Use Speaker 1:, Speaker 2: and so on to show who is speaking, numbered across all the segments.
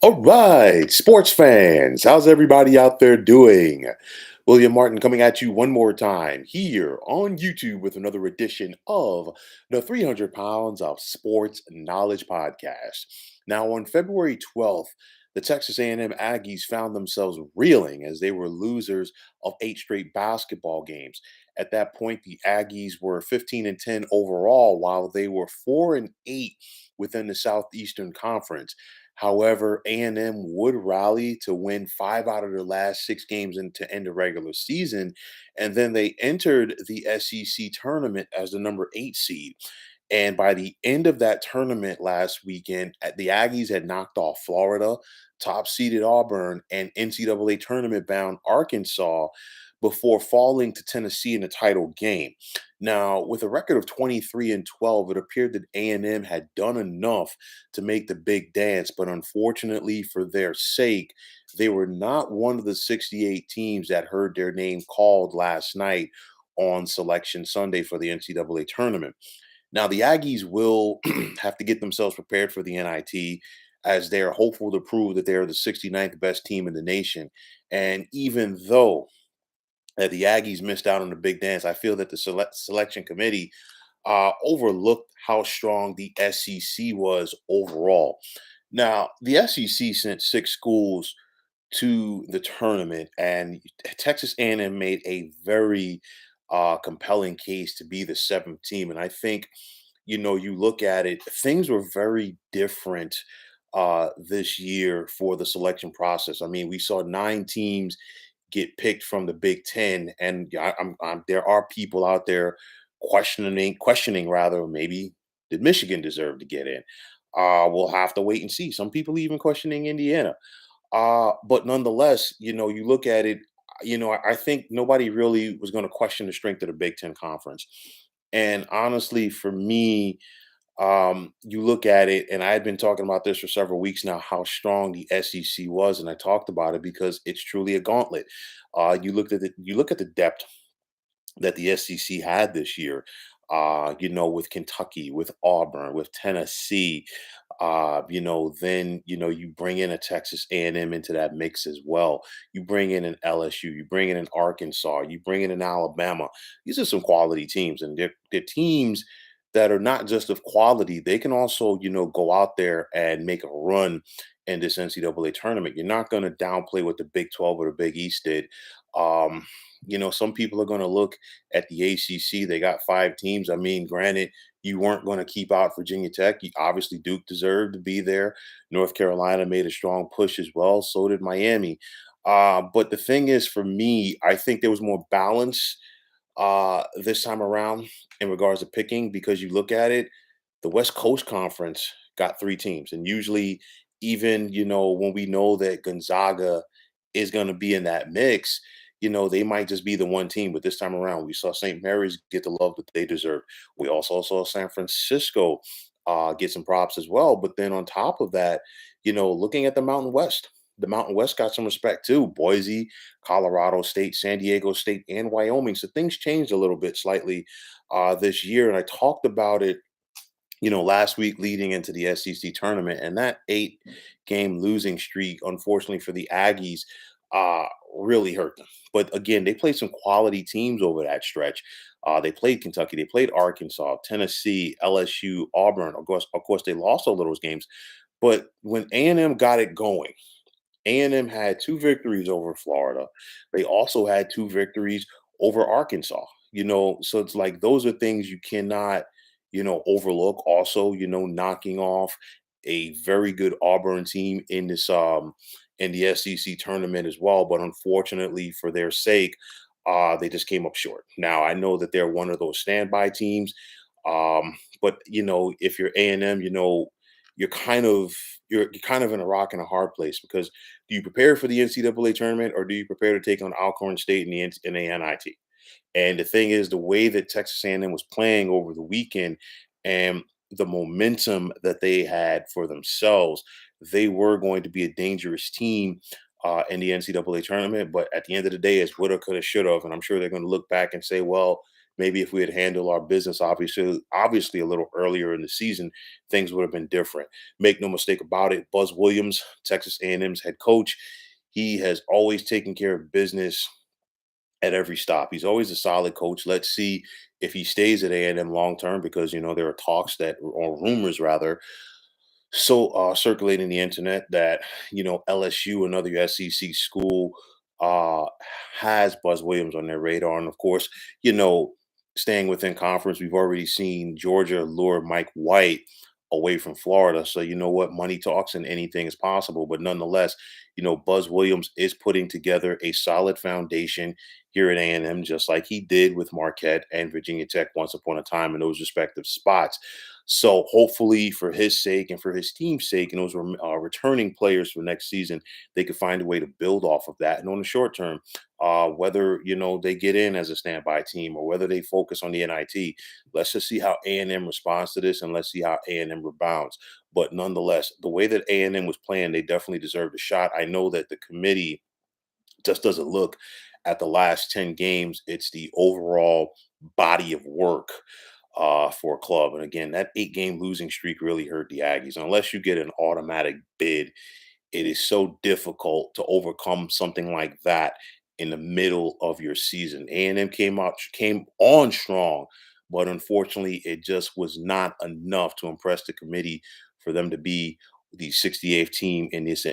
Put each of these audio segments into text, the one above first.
Speaker 1: All right, sports fans, how's everybody out there doing? William Martin coming at you one more time here on YouTube with another edition of the 300 Pounds of Sports Knowledge podcast. Now, on February 12th, the Texas A&M Aggies found themselves reeling as they were losers of 8 straight basketball games. At that point, the Aggies were 15 and 10 overall, while they were 4 and 8 within the Southeastern Conference. However, A&M would rally to win 5 out of their last 6 games and to end the regular season, and then they entered the SEC tournament as the number 8 seed. And by the end of that tournament last weekend, the Aggies had knocked off Florida, top seeded Auburn, and NCAA tournament bound Arkansas before falling to Tennessee in the title game. Now, with a record of 23 and 12, it appeared that A&M had done enough to make the big dance, but unfortunately for their sake, they were not one of the 68 teams that heard their name called last night on Selection Sunday for the NCAA tournament. Now, the Aggies will have to get themselves prepared for the NIT as they're hopeful to prove that they're the 69th best team in the nation. And even though the Aggies missed out on the big dance, I feel that the selection committee overlooked how strong the SEC was overall. Now, the SEC sent 6 schools to the tournament, and Texas A&M made a very compelling case to be the seventh team. And I think, you look at it, things were very different this year for the selection process. I mean, we saw 9 teams get picked from the Big Ten, and there are people out there questioning rather, maybe did Michigan deserve to get in? We'll have to wait and see. Some people even questioning Indiana. But nonetheless, you look at it, I think nobody really was going to question the strength of the Big Ten conference. And honestly, for me, you look at it, and I had been talking about this for several weeks now, how strong the SEC was, and I talked about it because it's truly a gauntlet. You look at the depth that the SEC had this year. With Kentucky, with Auburn, with Tennessee, then you bring in a Texas A&M into that mix as well. You bring in an LSU, you bring in an Arkansas, you bring in an Alabama. These are some quality teams, and they're teams that are not just of quality. They can also, go out there and make a run in this NCAA tournament. You're not going to downplay what the Big 12 or the Big East did. Um, some people are going to look at the ACC. They got 5 teams. I mean, granted, you weren't going to keep out Virginia Tech. Obviously, Duke deserved to be there. North Carolina made a strong push as well. So did Miami. But the thing is, for me, I think there was more balance this time around in regards to picking because you look at it, the West Coast Conference got 3 teams. And usually, even, when we know that Gonzaga is going to be in that mix, they might just be the one team. But this time around, we saw St. Mary's get the love that they deserve. We also saw San Francisco get some props as well. But then on top of that, looking at the Mountain West got some respect too. Boise, Colorado State, San Diego State, and Wyoming. So things changed a little bit slightly this year. And I talked about it last week leading into the SEC tournament, and that 8 game losing streak, unfortunately for the Aggies, uh, really hurt them. But again, they played some quality teams over that stretch. They played Kentucky, they played Arkansas, Tennessee, LSU, Auburn. Of course, they lost all of those games. But when A&M got it going, A&M had 2 victories over Florida. They also had 2 victories over Arkansas. So it's like those are things you cannot, overlook. Also, knocking off a very good Auburn team in the SEC tournament as well. But unfortunately for their sake, they just came up short. Now I know that they're one of those standby teams. But if you're A&M, you're kind of you're kind of in a rock and a hard place because do you prepare for the NCAA tournament or do you prepare to take on Alcorn State in the NIT? And the thing is, the way that Texas A&M was playing over the weekend and the momentum that they had for themselves, they were going to be a dangerous team in the NCAA tournament. But at the end of the day, it's woulda, coulda, shoulda, and I'm sure they're going to look back and say, well, Maybe if we had handled our business obviously a little earlier in the season, things would have been different. Make no mistake about it, Buzz Williams, Texas A&M's head coach, he has always taken care of business at every stop. He's always a solid coach. Let's see if he stays at A&M long term, because there are talks that, or rumors rather, circulating the internet that LSU, another SEC school, uh, has Buzz Williams on their radar, and of course, you know, staying within conference, we've already seen Georgia lure Mike White away from Florida. So you know what, money talks and anything is possible. But nonetheless, Buzz Williams is putting together a solid foundation here at A&M, just like he did with Marquette and Virginia Tech once upon a time in those respective spots. So hopefully, for his sake and for his team's sake, and those returning players for next season, they could find a way to build off of that. And on the short term, whether they get in as a standby team or whether they focus on the NIT, let's just see how A&M responds to this, and let's see how A&M rebounds. But nonetheless, the way that A&M was playing, they definitely deserved a shot. I know that the committee just doesn't look at the last 10 games. It's the overall body of work for a club. And again, that 8-game losing streak really hurt the Aggies. Unless you get an automatic bid, it is so difficult to overcome something like that in the middle of your season. A&M came on strong, but unfortunately, it just was not enough to impress the committee for them to be the 68th team in this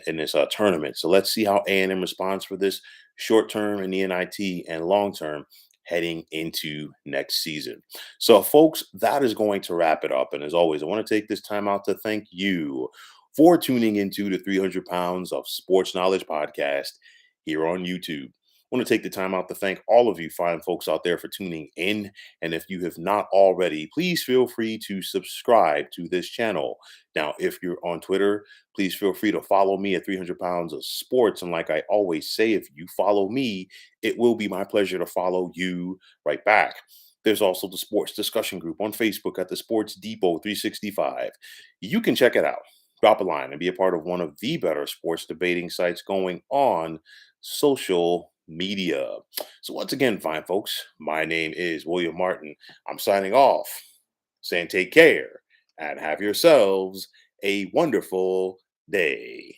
Speaker 1: tournament. So let's see how A&M responds for this short term in the NIT and long term heading into next season. So, folks, that is going to wrap it up. And as always, I want to take this time out to thank you for tuning into the 300 Pounds of Sports Knowledge podcast here on YouTube. I want to take the time out to thank all of you fine folks out there for tuning in. And if you have not already, please feel free to subscribe to this channel. Now, if you're on Twitter, please feel free to follow me at 300 Pounds of Sports. And like I always say, if you follow me, it will be my pleasure to follow you right back. There's also the sports discussion group on Facebook at the Sports Depot 365. You can check it out. Drop a line and be a part of one of the better sports debating sites going on social media. So, once again, fine folks, my name is William Martin. I'm signing off, saying take care and have yourselves a wonderful day.